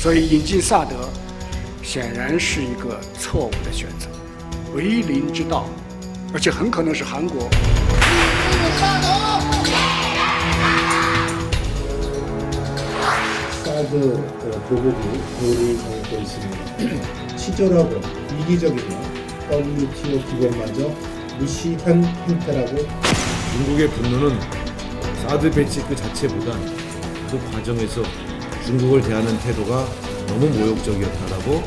所以引进萨德显然是一个错误的选择，为邻之道，而且很可能是韩国。사드 보복이 교류를 정했고 있습니다. 치졸하고 이기적이며 WTO 기본마저 무시한 행태라고. 중국의 분노는 사드 배치 그 자체보다 그 과정에서 중국을 대하는 태도가 너무 모욕적이었다라고,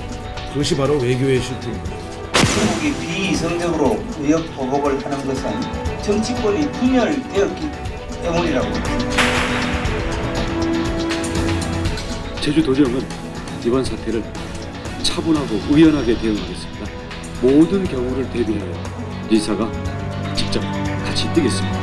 그것이 바로 외교의 실패입니다. 중국이 비이성적으로 무역 보복을 하는 것은 정치권이 분열되었기 때문이라고 합니다. 제주도정은 이번 사태를 차분하고 의연하게 대응하겠습니다. 모든 경우를 대비하여 인사가 직접 같이 뛰겠습니다.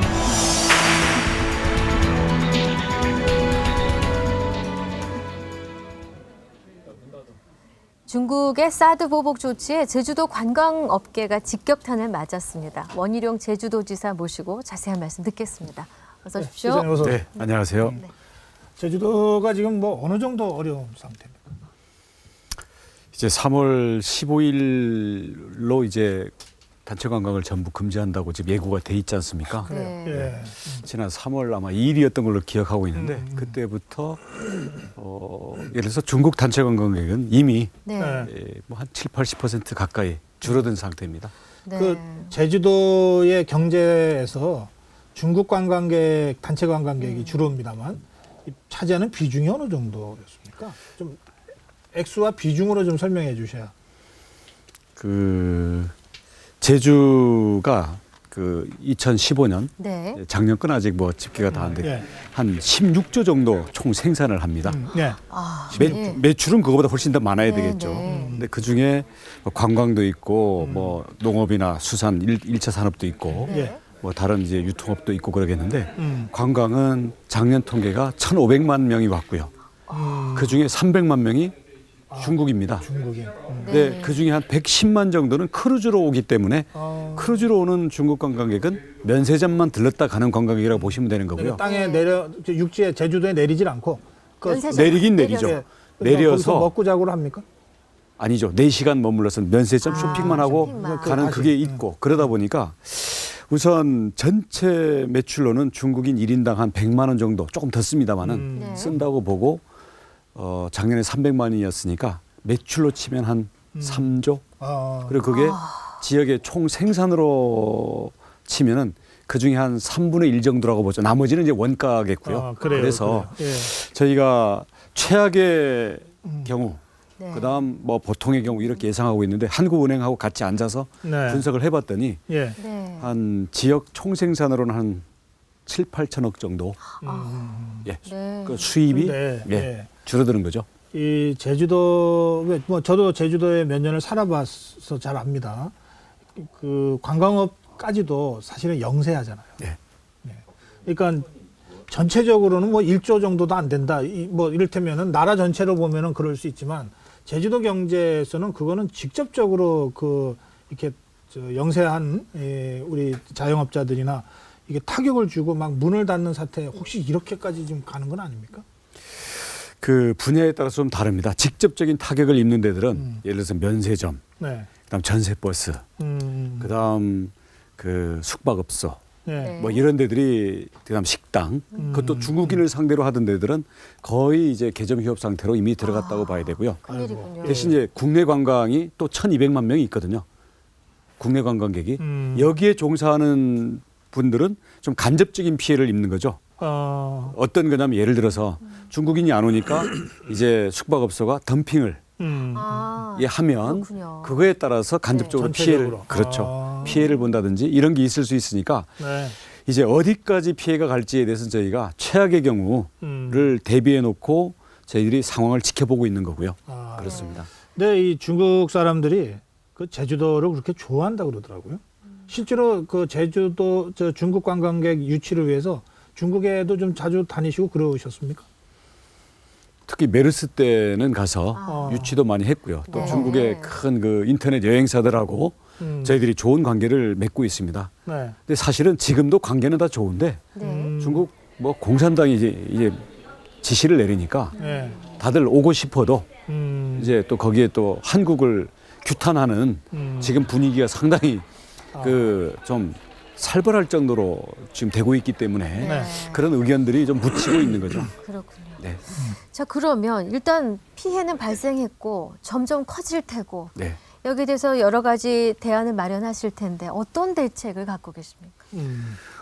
중국의 사드 보복 조치에 제주도 관광업계가 직격탄을 맞았습니다. 원희룡 제주도지사 모시고 자세한 말씀 듣겠습니다. 어서 오십시오. 네, 안녕하세요. 제주도가 지금 뭐 어느 정도 어려운 상태입니까? 이제 3월 15일로 이제 단체 관광을 전부 금지한다고 지금 예고가 돼 있지 않습니까? 네. 예. 지난 3월 아마 2일이었던 걸로 기억하고 있는데 그때부터 예를 들어서 중국 단체 관광객은 이미 네. 뭐 한 7, 80% 가까이 줄어든 상태입니다. 네. 그 제주도의 경제에서 중국 관광객, 단체 관광객이 주로입니다만 차지하는 비중이 어느 정도였습니까? 좀 액수와 비중으로 좀 설명해 주셔야. 그 제주가 그 2015년 네. 작년 건 아직 뭐 집계가 다 안 돼. 예. 한 16조 정도 총 생산을 합니다. 예. 아, 매출은 그거보다 훨씬 더 많아야 네, 되겠죠. 네. 근데 그 중에 관광도 있고 뭐 농업이나 수산, 1차 산업도 있고 예. 뭐 다른 이제 유통업도 있고 그러겠는데 관광은 작년 통계가 1,500만 명이 왔고요. 그 중에 300만 명이 중국입니다. 중국이. 근데 그 중에 한 110만 정도는 크루즈로 오기 때문에 크루즈로 오는 중국 관광객은 면세점만 들렀다 가는 관광객이라고 보시면 되는 거고요. 땅에 내려 육지에 제주도에 내리질 않고 그 면세점 내리긴 내리죠. 예. 내려서 거기서 먹고 자고를 합니까? 아니죠. 4시간 머물러서 면세점 쇼핑만 하고 쇼핑만. 가는 그게 있고 그러다 보니까 우선 전체 매출로는 중국인 1인당 한 100만 원 정도 조금 더 씁니다만은 네. 쓴다고 보고 작년에 300만 원이었으니까 매출로 치면 한 3조 그리고 그게 지역의 총 생산으로 치면은 그 중에 한 3분의 1 정도라고 보죠. 나머지는 이제 원가겠고요. 그래요, 그래서 그래요. 예. 저희가 최악의 경우 네. 그다음 뭐 보통의 경우 이렇게 예상하고 있는데 한국은행하고 같이 앉아서 네. 분석을 해봤더니 예. 네. 한 지역 총생산으로는 한 7, 8천억 정도 예. 네. 그 수입이 네. 예. 예. 줄어드는 거죠. 이 제주도 뭐 저도 제주도에 몇 년을 살아봐서 잘 압니다. 그 관광업까지도 사실은 영세하잖아요. 네. 네. 그러니까 전체적으로는 뭐 1조 정도도 안 된다. 뭐 이를테면은 나라 전체로 보면은 그럴 수 있지만 제주도 경제에서는 그거는 직접적으로 그 이렇게 저 영세한 우리 자영업자들이나 이게 타격을 주고 막 문을 닫는 사태 혹시 이렇게까지 좀 가는 건 아닙니까? 그 분야에 따라서 좀 다릅니다. 직접적인 타격을 입는 데들은 예를 들어서 면세점, 네. 그다음 전세버스, 그다음 그 숙박업소, 네. 뭐 이런 데들이 그다음 식당, 그것도 중국인을 상대로 하던 데들은 거의 이제 개점 휴업 상태로 이미 들어갔다고 봐야 되고요. 큰일이군요. 대신 이제 국내 관광이 또 1,200만 명이 있거든요. 국내 관광객이 여기에 종사하는 분들은 좀 간접적인 피해를 입는 거죠. 어떤 거냐면 예를 들어서 중국인이 안 오니까 이제 숙박업소가 덤핑을 아, 하면 그렇군요. 그거에 따라서 간접적으로 피해를 전체적으로. 그렇죠. 피해를 본다든지 이런 게 있을 수 있으니까 네. 이제 어디까지 피해가 갈지에 대해서는 저희가 최악의 경우를 대비해 놓고 저희들이 상황을 지켜보고 있는 거고요. 그렇습니다. 네, 이 중국 사람들이 그 제주도를 그렇게 좋아한다고 그러더라고요. 실제로 그 제주도 저 중국 관광객 유치를 위해서 중국에도 좀 자주 다니시고 그러셨습니까? 특히 메르스 때는 가서 유치도 많이 했고요. 또 네. 중국의 큰 그 인터넷 여행사들하고 저희들이 좋은 관계를 맺고 있습니다. 네. 근데 사실은 지금도 관계는 다 좋은데 네. 중국 뭐 공산당이 이제 지시를 내리니까 네. 다들 오고 싶어도 이제 또 거기에 또 한국을 규탄하는 지금 분위기가 상당히 그 좀 살벌할 정도로 지금 되고 있기 때문에 네. 그런 의견들이 좀 묻히고 있는 거죠. 그렇군요. 네. 자, 그러면 일단 피해는 발생했고 점점 커질 테고 네. 여기에 대해서 여러 가지 대안을 마련하실 텐데 어떤 대책을 갖고 계십니까?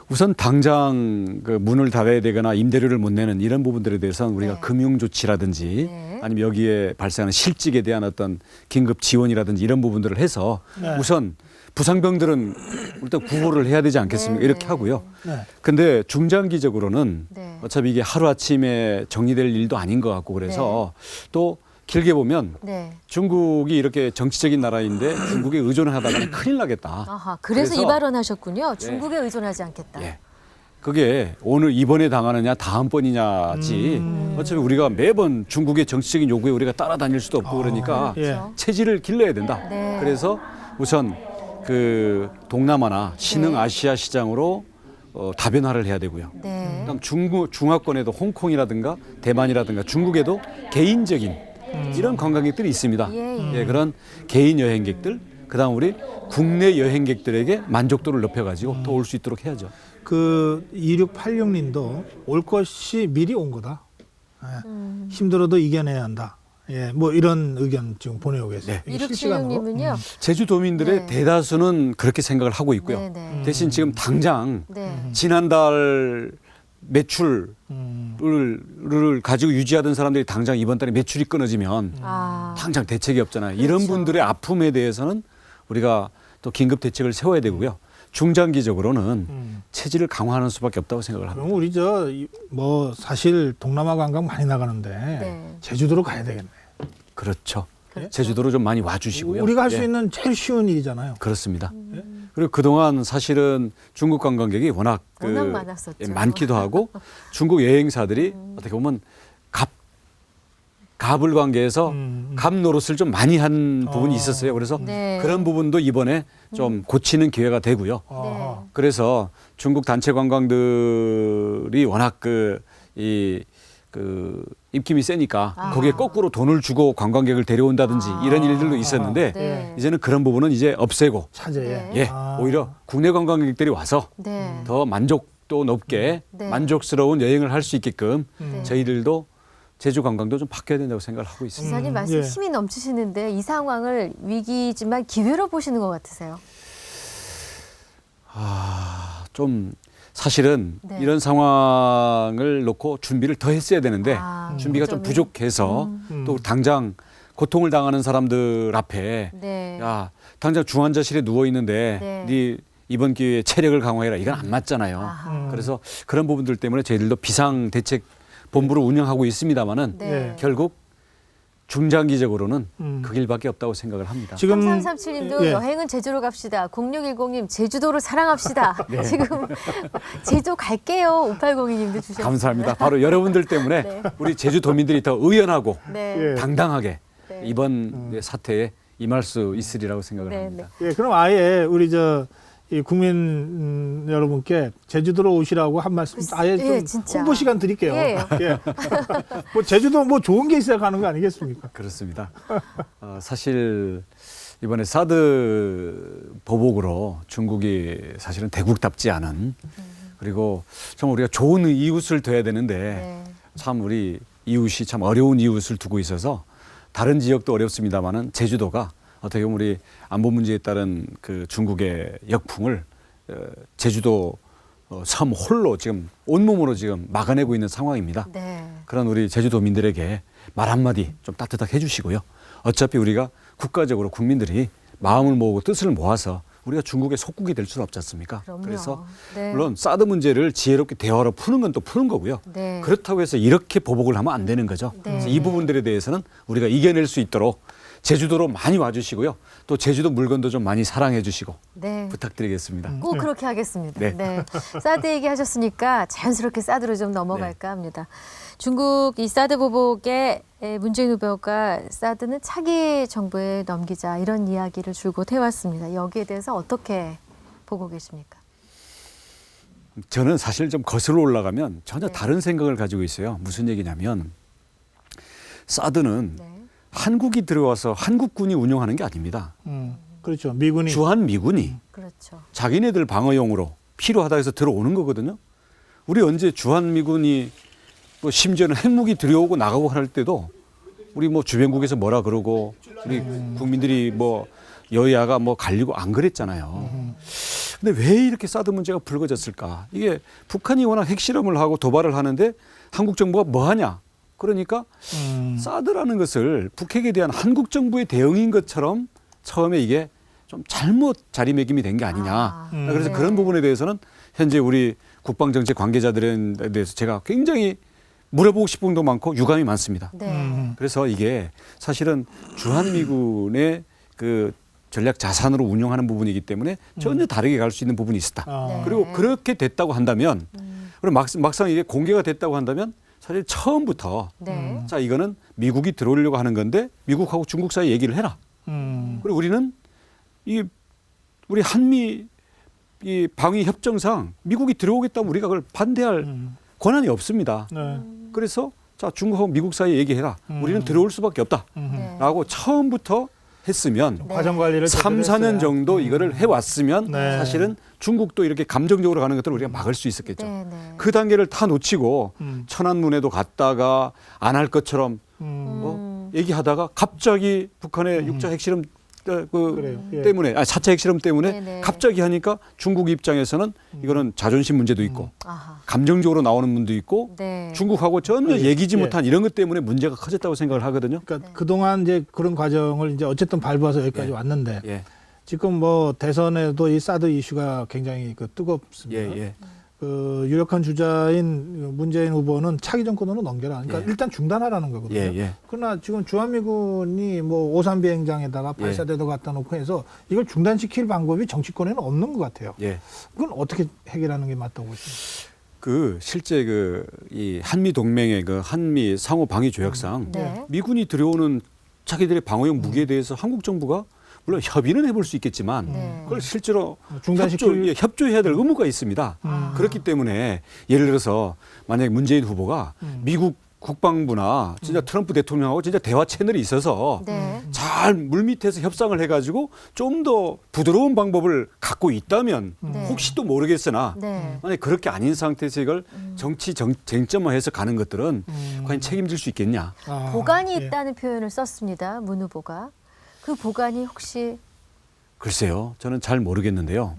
우선 당장 그 문을 닫아야 되거나 임대료를 못 내는 이런 부분들에 대해서는 우리가 네. 금융 조치라든지 네. 아니면 여기에 발생하는 실직에 대한 어떤 긴급 지원이라든지 이런 부분들을 해서 네. 우선 부상병들은 일단 구호를 해야 되지 않겠습니까? 네, 이렇게 네. 하고요. 네. 근데 중장기적으로는 네. 어차피 이게 하루아침에 정리될 일도 아닌 것 같고 그래서 또 길게 보면 네. 중국이 이렇게 정치적인 나라인데 중국에 의존하다가는 큰일 나겠다. 아하, 그래서 이 발언하셨군요. 중국에 의존하지 않겠다. 예. 그게 오늘 이번에 당하느냐 다음번이냐지 어차피 우리가 매번 중국의 정치적인 요구에 우리가 따라다닐 수도 없고 그러니까 예. 체질을 길러야 된다. 네. 그래서 우선 그 동남아나 신흥 아시아 시장으로 다변화를 해야 되고요. 네. 그다음 중화권에도 홍콩이라든가 대만이라든가 중국에도 개인적인 이런 관광객들이 있습니다. 예, 예. 그런 개인 여행객들, 그다음 우리 국내 여행객들에게 만족도를 높여가지고 더 올 수 있도록 해야죠. 그 2686님도 올 것이 미리 온 거다. 예. 힘들어도 이겨내야 한다. 예, 뭐 이런 의견 지금 보내고 계세요. 네. 이게 실시간으로. 2676님은요. 제주도민들의 네. 대다수는 그렇게 생각을 하고 있고요. 네, 네. 대신 지금 당장 네. 지난달 매출을 음. 가지고 유지하던 사람들이 당장 이번 달에 매출이 끊어지면 아. 당장 대책이 없잖아요. 이런 그렇죠. 분들의 아픔에 대해서는 우리가 또 긴급 대책을 세워야 되고요. 중장기적으로는 체질을 강화하는 수밖에 없다고 생각을 합니다. 그럼 우리 뭐 사실 동남아 관광 많이 나가는데 네. 제주도로 가야 되겠네. 그렇죠. 그렇죠. 제주도로 좀 많이 와주시고요. 우리가 할 수 예, 있는 제일 쉬운 일이잖아요. 그렇습니다. 그리고 그동안 사실은 중국 관광객이 워낙 많았었죠. 많기도 하고 중국 여행사들이 어떻게 보면 갑을 관계에서 갑 노릇을 좀 많이 한 부분이 있었어요. 그래서 네. 그런 부분도 이번에 좀 고치는 기회가 되고요. 아하. 그래서 중국 단체 관광들이 워낙 입김이 세니까 거기에 거꾸로 돈을 주고 관광객을 데려온다든지 이런 일들도 있었는데 네. 이제는 그런 부분은 이제 없애고 차제에. 예, 오히려 국내 관광객들이 와서 네. 더 만족도 높게 네. 만족스러운 여행을 할 수 있게끔 네. 저희들도 제주 관광도 좀 바뀌어야 된다고 생각을 하고 있습니다. 지사님 말씀 예. 힘이 넘치시는데 이 상황을 위기지만 기회로 보시는 것 같으세요? 좀 사실은 네. 이런 상황을 놓고 준비를 더 했어야 되는데 아, 준비가 좀 점이? 부족해서 또 당장 고통을 당하는 사람들 앞에 네. 야 당장 중환자실에 누워 있는데 네. 네 이번 기회에 체력을 강화해라 이건 안 맞잖아요. 아하. 그래서 그런 부분들 때문에 저희들도 비상 대책 본부를 운영하고 있습니다만은 네. 결국 중장기적으로는 음. 그 길밖에 없다고 생각을 합니다. 지금 3337님도 예. 여행은 제주로 갑시다. 0610님 제주도를 사랑합시다. 네. 지금 제주 갈게요. 5802님도 주셨습니다. 감사합니다. 바로 여러분들 때문에 네. 우리 제주도민들이 더 의연하고 네. 예. 당당하게 네. 이번 사태에 임할 수 있으리라고 생각을 네, 합니다. 예, 그럼 아예 우리 이 국민 여러분께 제주도로 오시라고 한 말씀 아예 좀 예, 진짜. 홍보 시간 드릴게요. 예. 예. 뭐 제주도 뭐 좋은 게 있어야 가는 거 아니겠습니까? 그렇습니다. 사실 이번에 사드 보복으로 중국이 사실은 대국답지 않은 그리고 참 우리가 좋은 이웃을 둬야 되는데 네. 참 우리 이웃이 참 어려운 이웃을 두고 있어서 다른 지역도 어렵습니다만은 제주도가 어떻게 보면 우리 안보 문제에 따른 그 중국의 역풍을 제주도 섬 홀로 지금 온몸으로 지금 막아내고 있는 상황입니다. 네. 그런 우리 제주도민들에게 말 한마디 좀 따뜻하게 해주시고요. 어차피 우리가 국가적으로 국민들이 마음을 모으고 뜻을 모아서 우리가 중국의 속국이 될 수는 없지 않습니까? 그럼요. 그래서 네. 물론 사드 문제를 지혜롭게 대화로 푸는 건 또 푸는 거고요. 네. 그렇다고 해서 이렇게 보복을 하면 안 되는 거죠. 네. 그래서 이 부분들에 대해서는 우리가 이겨낼 수 있도록 제주도로 많이 와주시고요. 또 제주도 물건도 좀 많이 사랑해 주시고 네. 부탁드리겠습니다. 꼭 그렇게 하겠습니다. 네. 네. 사드 얘기하셨으니까 자연스럽게 사드로 좀 넘어갈까 합니다. 중국 이 사드 보복에 문재인 후보가 사드는 차기 정부에 넘기자 이런 이야기를 줄곧 해왔습니다. 여기에 대해서 어떻게 보고 계십니까? 저는 사실 좀 거슬러 올라가면 전혀 네. 다른 생각을 가지고 있어요. 무슨 얘기냐면 사드는 네. 한국이 들어와서 한국군이 운영하는 게 아닙니다. 그렇죠. 미군이. 주한 미군이 그렇죠. 자기네들 방어용으로 필요하다 해서 들어오는 거거든요. 우리 언제 주한 미군이 뭐 심지어는 핵무기 들여오고 나가고 할 때도 우리 뭐 주변국에서 뭐라 그러고 우리 국민들이 뭐 여야가 뭐 갈리고 안 그랬잖아요. 근데 왜 이렇게 사드 문제가 불거졌을까? 이게 북한이 워낙 핵실험을 하고 도발을 하는데 한국 정부가 뭐 하냐? 그러니까 사드라는 것을 북핵에 대한 한국 정부의 대응인 것처럼 처음에 이게 좀 잘못 자리매김이 된 게 아니냐. 그래서 네. 그런 부분에 대해서는 현재 우리 국방정책 관계자들에 대해서 제가 굉장히 물어보고 싶은 분도 많고 유감이 많습니다. 네. 그래서 이게 사실은 주한미군의 그 전략 자산으로 운영하는 부분이기 때문에 전혀 다르게 갈 수 있는 부분이 있었다. 네. 그리고 그렇게 됐다고 한다면 그리고 막상 이게 공개가 됐다고 한다면 사실 처음부터 네. 자 이거는 미국이 들어오려고 하는 건데 미국하고 중국 사이 얘기를 해라. 그리고 우리는 우리 한미 이 방위 협정상 미국이 들어오겠다면 우리가 그걸 반대할 권한이 없습니다. 네. 그래서 자 중국하고 미국 사이에 얘기해라. 우리는 들어올 수밖에 없다라고 네. 처음부터 했으면 과정 관리를 3, 4년 정도 이거를 해왔으면 네. 사실은 중국도 이렇게 감정적으로 가는 것들을 우리가 막을 수 있었겠죠. 네, 네. 그 단계를 다 놓치고 천안문에도 갔다가 안 할 것처럼 얘기하다가 갑자기 북한의 육자 핵실험 그래요. 예. 때문에 4차 핵실험 때문에 네네. 갑자기 하니까 중국 입장에서는 이거는 자존심 문제도 있고 아하. 감정적으로 나오는 분도 있고 네. 중국하고 전혀 예. 얘기지 예. 못한 이런 것 때문에 문제가 커졌다고 생각을 하거든요. 그러니까 그동안 이제 그런 과정을 이제 어쨌든 밟아서 여기까지 예. 왔는데 예. 지금 뭐 대선에도 이 사드 이슈가 굉장히 뜨겁습니다. 예, 예. 그 유력한 주자인 문재인 후보는 차기 정권으로 넘겨라. 그러니까 예. 일단 중단하라는 거거든요. 예, 예. 그러나 지금 주한미군이 뭐 오산 비행장에다가 발사대도 갖다 놓고 해서 이걸 중단시킬 방법이 정치권에는 없는 것 같아요. 예. 그건 어떻게 해결하는 게 맞다고 보십니까? 실제 이 한미 동맹의 그 한미 상호 방위 조약상 네. 미군이 들여오는 자기들의 방어용 무기에 대해서 한국 정부가 물론 협의는 해볼 수 있겠지만 네. 그걸 실제로 중단시킬 협조해야 될 의무가 있습니다. 그렇기 때문에 예를 들어서 만약에 문재인 후보가 미국 국방부나 진짜 트럼프 대통령하고 진짜 대화 채널이 있어서 네. 잘 물밑에서 협상을 해가지고 좀 더 부드러운 방법을 갖고 있다면 네. 혹시 또 모르겠으나 네. 만약 그렇게 아닌 상태에서 이걸 정치 쟁점화해서 가는 것들은 과연 책임질 수 있겠냐? 보관이 예. 있다는 표현을 썼습니다. 문 후보가. 그 보관이 혹시 글쎄요, 저는 잘 모르겠는데요.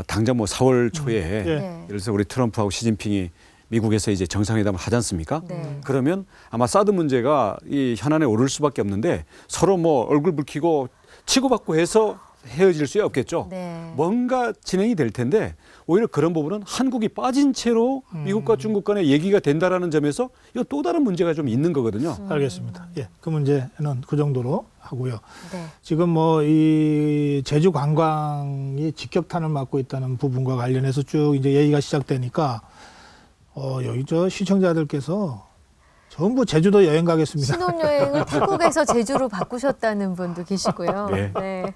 당장 뭐 4월 초에 예. 네. 예를 들어서 우리 트럼프하고 시진핑이 미국에서 이제 정상회담을 하지 않습니까? 네. 그러면 아마 사드 문제가 이 현안에 오를 수밖에 없는데 서로 뭐 얼굴 붉히고 치고받고 해서 헤어질 수 없겠죠. 네. 뭔가 진행이 될 텐데 오히려 그런 부분은 한국이 빠진 채로 미국과 중국 간에 얘기가 된다라는 점에서 이거 또 다른 문제가 좀 있는 거거든요. 알겠습니다. 예, 그 문제는 그 정도로 하고요. 네. 지금 뭐 이 제주 관광이 직격탄을 맞고 있다는 부분과 관련해서 쭉 이제 얘기가 시작되니까 여기 저 시청자들께서 전부 제주도 여행 가겠습니다. 신혼여행을 태국에서 제주로 바꾸셨다는 분도 계시고요. 네. 네.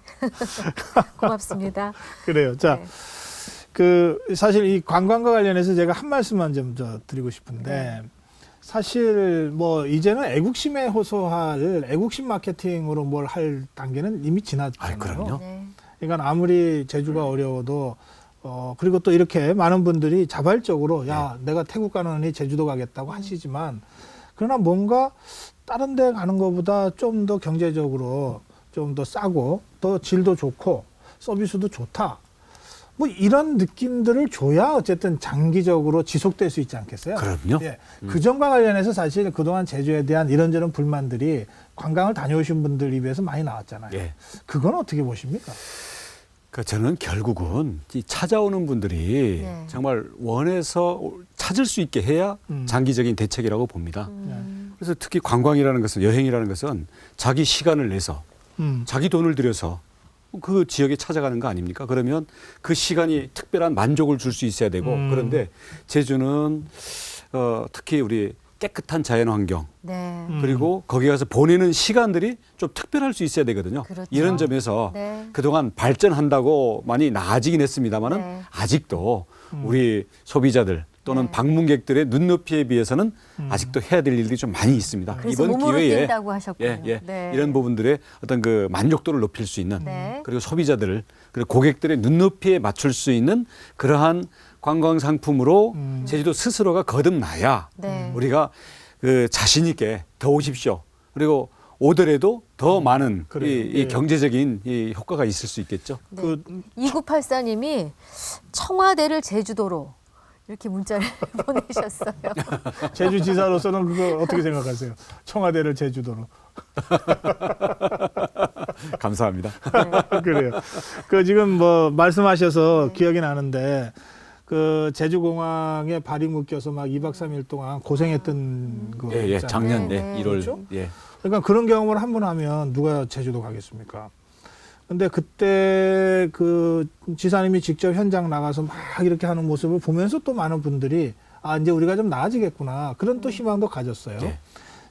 고맙습니다. 그래요. 자, 네. 그 사실 이 관광과 관련해서 제가 한 말씀만 좀 드리고 싶은데 사실 뭐 이제는 애국심에 호소할 애국심 마케팅으로 뭘 할 단계는 이미 지났잖아요. 그럼요. 네. 그러니까 아무리 제주가 어려워도 그리고 또 이렇게 많은 분들이 자발적으로 야 내가 태국 가느니 제주도 가겠다고 하시지만 그러나 뭔가 다른 데 가는 것보다 좀 더 경제적으로 좀 더 싸고 더 질도 좋고 서비스도 좋다. 뭐 이런 느낌들을 줘야 어쨌든 장기적으로 지속될 수 있지 않겠어요? 그럼요. 예. 그 점과 관련해서 사실 그동안 제주에 대한 이런저런 불만들이 관광을 다녀오신 분들 입에서 많이 나왔잖아요. 예. 그건 어떻게 보십니까? 저는 결국은 이 찾아오는 분들이 네. 정말 원해서 찾을 수 있게 해야 장기적인 대책이라고 봅니다. 그래서 특히 관광이라는 것은 여행이라는 것은 자기 시간을 내서 자기 돈을 들여서 그 지역에 찾아가는 거 아닙니까? 그러면 그 시간이 특별한 만족을 줄 수 있어야 되고 그런데 제주는 특히 우리 깨끗한 자연환경 네. 그리고 거기 가서 보내는 시간들이 좀 특별할 수 있어야 되거든요. 그렇죠. 이런 점에서 네. 그동안 발전한다고 많이 나아지긴 했습니다만은 네. 아직도 우리 소비자들 또는 네. 방문객들의 눈높이에 비해서는 아직도 해야 될 일들이 좀 많이 있습니다. 그래서 이번 몸으로 기회에 뛴다고 하셨군요. 네. 이런 부분들의 어떤 그 만족도를 높일 수 있는 네. 그리고 소비자들을 그리고 고객들의 눈높이에 맞출 수 있는 그러한 관광 상품으로 제주도 스스로가 거듭나야 네. 우리가 그 자신 있게 더 오십시오. 그리고 오더라도 더 많은 그래요. 이 예. 경제적인 이 효과가 있을 수 있겠죠. 네. 그 2984님이 청와대를 제주도로 이렇게 문자를 보내셨어요. 제주지사로서는 그거 어떻게 생각하세요? 청와대를 제주도로. 감사합니다. 그래요. 그 지금 뭐 말씀하셔서 기억이 나는데 그 제주공항에 발이 묶여서 막 2박 3일 동안 고생했던 거 예, 있잖아요. 작년 네, 1월 그렇죠? 예. 그러니까 그런 경험을 한 번 하면 누가 제주도 가겠습니까? 근데 그때 그 지사님이 직접 현장 나가서 막 이렇게 하는 모습을 보면서 또 많은 분들이 아, 이제 우리가 좀 나아지겠구나. 그런 또 희망도 가졌어요. 네.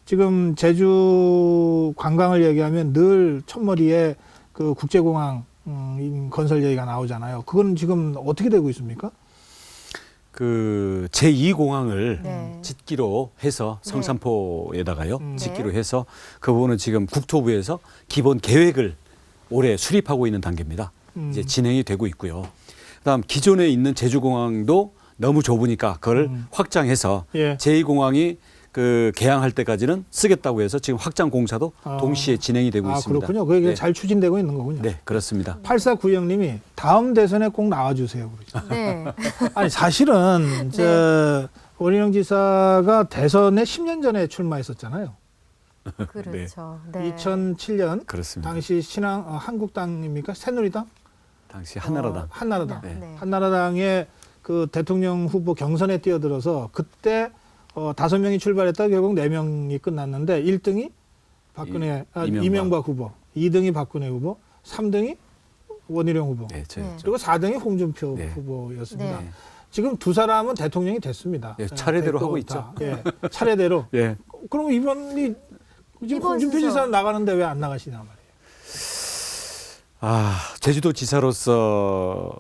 지금 제주 관광을 얘기하면 늘 첫머리에 그 국제공항 건설 얘기가 나오잖아요. 그건 지금 어떻게 되고 있습니까? 그 제2공항을 네. 짓기로 해서 성산포에다가요. 네. 짓기로 해서 그 부분은 지금 국토부에서 기본 계획을 올해 수립하고 있는 단계입니다. 이제 진행이 되고 있고요. 그다음 기존에 있는 제주공항도 너무 좁으니까 그걸 확장해서 예. 제2공항이 그 개항할 때까지는 쓰겠다고 해서 지금 확장 공사도 아. 동시에 진행이 되고 아, 있습니다. 그렇군요. 그게 네. 잘 추진되고 있는 거군요. 네, 그렇습니다. 8490님이 다음 대선에 꼭 나와주세요. 그러죠. 네. 아니 사실은 저 원희룡 지사가 대선에 10년 전에 출마했었잖아요. 그렇죠. 네. 2007년 그렇습니다. 당시 한국당입니까? 새누리당? 당시 한나라당. 한나라당. 네. 네. 한나라당의 그 대통령 후보 경선에 뛰어들어서 그때 5명이 출발했다 결국 4명이 끝났는데 1등이 박근혜 이명박 후보, 2등이 박근혜 후보, 3등이 원희룡 후보, 네, 네. 그리고 4등이 홍준표 네. 후보였습니다. 네. 지금 두 사람은 대통령이 됐습니다. 예, 차례대로 됐고 하고 다. 있죠. 예, 차례대로. 예. 그럼 이번이 지금 이번 홍준표 순서. 지사 나가는데 왜 안 나가시냐 말이에요. 아, 제주도 지사로서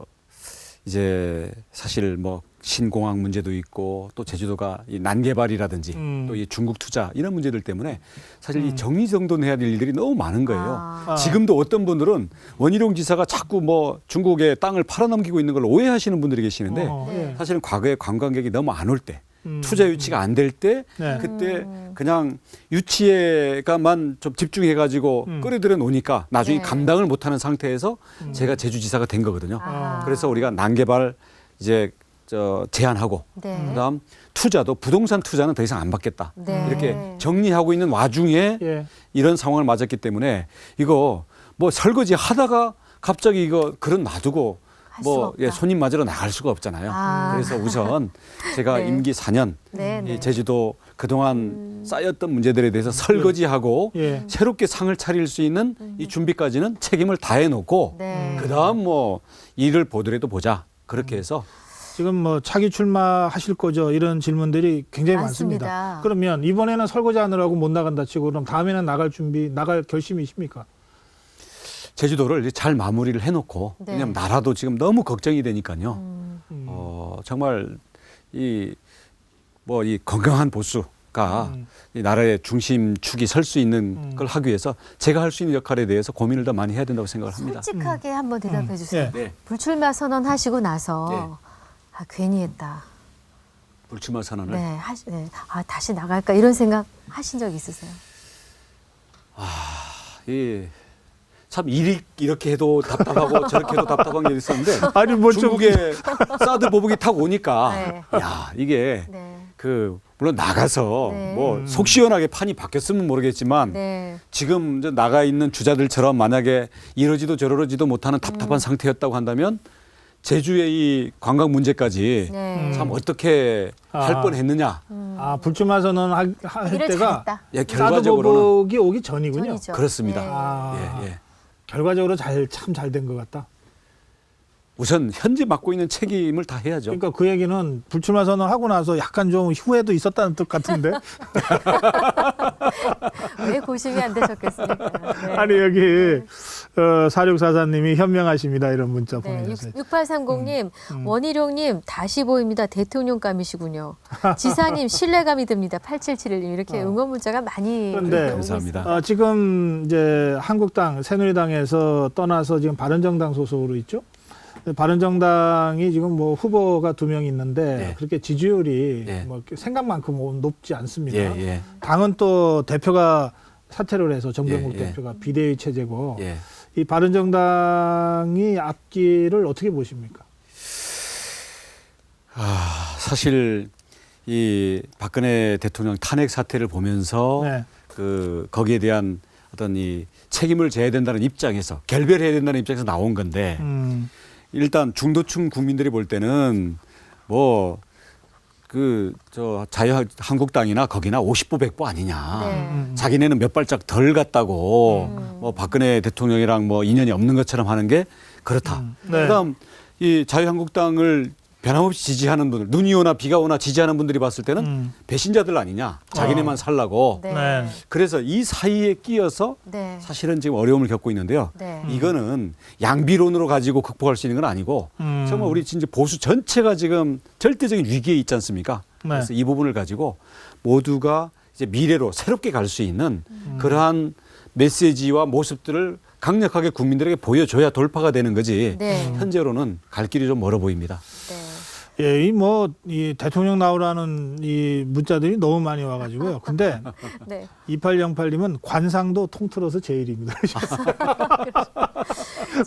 이제 사실 뭐 신공항 문제도 있고 또 제주도가 이 난개발이라든지 또 이 중국 투자 이런 문제들 때문에 사실 이 정리정돈해야 될 일들이 너무 많은 거예요. 아. 지금도 어떤 분들은 원희룡 지사가 자꾸 뭐 중국에 땅을 팔아넘기고 있는 걸 오해하시는 분들이 계시는데 예. 사실은 과거에 관광객이 너무 안 올 때 투자 유치가 안 될 때 네. 그때 그냥 유치에가만 좀 집중해가지고 끌어들여 놓으니까 나중에 네. 감당을 못하는 상태에서 제가 제주지사가 된 거거든요. 아. 그래서 우리가 난개발 이제 제한하고 네. 그다음 투자도 부동산 투자는 더 이상 안 받겠다. 네. 이렇게 정리하고 있는 와중에 예. 이런 상황을 맞았기 때문에 이거 뭐 설거지 하다가 갑자기 이거 그릇 놔두고 할 수가 뭐 없다. 예, 손님 맞으러 나갈 수가 없잖아요. 아. 그래서 우선 제가 네. 임기 4년 네, 네. 이 제주도 그동안 쌓였던 문제들에 대해서 설거지하고 예. 새롭게 상을 차릴 수 있는 이 준비까지는 책임을 다해 놓고 네. 그다음 뭐 일을 보더라도 보자. 그렇게 해서 지금 뭐 차기 출마하실 거죠? 이런 질문들이 굉장히 많습니다. 많습니다. 그러면 이번에는 설거지 하느라고 못 나간다 치고 그럼 다음에는 나갈 결심이십니까? 제주도를 잘 마무리를 해놓고 네. 왜냐하면 나라도 지금 너무 걱정이 되니까요. 정말 이 건강한 보수가 이 나라의 중심축이 설 수 있는 걸 하기 위해서 제가 할 수 있는 역할에 대해서 고민을 더 많이 해야 된다고 생각을 합니다. 솔직하게 한번 대답해 주세요. 예. 네. 불출마 선언하시고 나서 아, 괜히 했다. 불출마 선언을 네, 네. 아, 다시 나갈까 이런 생각 하신 적 있으세요? 참 이렇게 해도 답답하고 저렇게 해도 답답한 게 있었는데 아니 뭐 중국에 사드 보복이 타고 오니까 네. 야 이게 네. 물론 나가서 네. 뭐 속 시원하게 판이 바뀌었으면 모르겠지만 네. 지금 이제 나가 있는 주자들처럼 만약에 이러지도 저러지도 못하는 답답한 상태였다고 한다면 제주의 이 관광 문제까지 네. 참 어떻게 할 뻔했느냐. 아 불출마 선언 할 일을 때가 잘했다. 예, 사드 결과적으로는 보복이 오기 전이군요. 전이죠. 그렇습니다. 네. 아, 예, 예. 결과적으로 참 잘 된 것 같다. 우선 현재 맡고 있는 책임을 다 해야죠. 그러니까 그 얘기는 불출마 선언 하고 나서 약간 좀 후회도 있었다는 뜻 같은데. 왜 고심이 안 되셨겠습니까? 네. 아니 여기 4644님이 현명하십니다. 이런 문자 네, 보내주세요. 6830님, 원희룡님 다시 보입니다. 대통령감이시군요. 지사님 신뢰감이 듭니다. 8771님 이렇게 응원 문자가 많이 그런데 오고 감사합니다. 있습니다. 지금 이제 한국당, 새누리당에서 떠나서 지금 바른정당 소속으로 있죠. 바른정당이 지금 뭐 후보가 2명 있는데 예. 그렇게 지지율이 예. 뭐 생각만큼 높지 않습니다. 예. 당은 또 대표가 사퇴를 해서 정병국 예. 대표가 비대위 체제고 예. 이 바른정당이 앞길을 어떻게 보십니까? 사실 이 박근혜 대통령 탄핵 사태를 보면서 네. 거기에 대한 어떤 이 책임을 져야 된다는 입장에서 결별해야 된다는 입장에서 나온 건데 일단 중도층 국민들이 볼 때는 뭐 자유한국당이나 거기나 50보 100보 아니냐. 네. 자기네는 몇 발짝 덜 갔다고 뭐 박근혜 대통령이랑 뭐 인연이 없는 것처럼 하는 게 그렇다. 네. 그다음 이 자유한국당을 변함없이 지지하는 분들, 눈이 오나 비가 오나 지지하는 분들이 봤을 때는 배신자들 아니냐. 자기네만 살라고. 네. 네. 그래서 이 사이에 끼어서 네. 사실은 지금 어려움을 겪고 있는데요. 네. 이거는 양비론으로 가지고 극복할 수 있는 건 아니고 정말 우리 진짜 보수 전체가 지금 절대적인 위기에 있지 않습니까? 네. 그래서 이 부분을 가지고 모두가 이제 미래로 새롭게 갈 수 있는 그러한 메시지와 모습들을 강력하게 국민들에게 보여줘야 돌파가 되는 거지. 네. 현재로는 갈 길이 좀 멀어 보입니다. 네. 예, 이 대통령 나오라는 이 문자들이 너무 많이 와가지고요. 근데 네. 2808님은 관상도 통틀어서 제일입니다.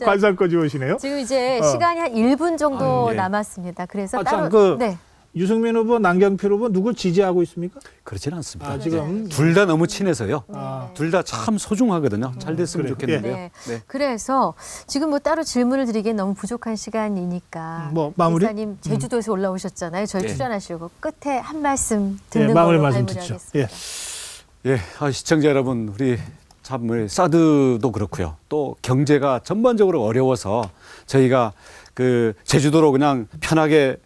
관상 꺼지 오시네요. 지금 이제 시간이 한 1분 정도 예. 남았습니다. 그래서 참, 따로 네. 유승민 후보, 남경필 후보 누굴 지지하고 있습니까? 그렇지는 않습니다. 지금 둘 다 너무 친해서요. 아. 둘 다 참 소중하거든요. 잘 됐으면 그래요. 좋겠는데요. 네. 네. 그래서 지금 뭐 따로 질문을 드리기엔 너무 부족한 시간이니까 뭐 마무리? 기사님 제주도에서 올라오셨잖아요. 저희 네. 출연하시고 끝에 한 말씀 예, 듣는 마무리 걸로 말씀 듣죠. 마무리하겠습니다. 예. 시청자 여러분, 우리 참 사드도 그렇고요. 또 경제가 전반적으로 어려워서 저희가 제주도로 그냥 편하게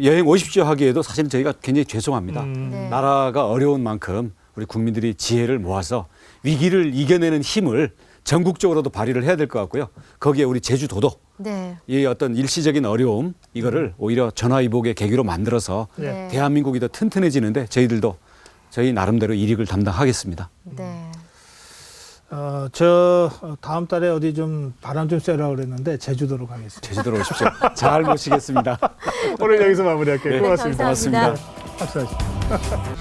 여행 오십시오 하기에도 사실은 저희가 굉장히 죄송합니다. 네. 나라가 어려운 만큼 우리 국민들이 지혜를 모아서 위기를 이겨내는 힘을 전국적으로도 발휘를 해야 될 것 같고요. 거기에 우리 제주도도 네. 이 어떤 일시적인 어려움 이거를 오히려 전화위복의 계기로 만들어서 네. 대한민국이 더 튼튼해지는데 저희들도 저희 나름대로 일익을 담당하겠습니다. 네. 저 다음 달에 어디 좀 바람 좀 쐬라 그랬는데 제주도로 가겠습니다. 제주도로 오십시오. 잘 모시겠습니다. 오늘 여기서 마무리할게요. 네, 고맙습니다. 감사합니다. 고맙습니다. 박수하시죠.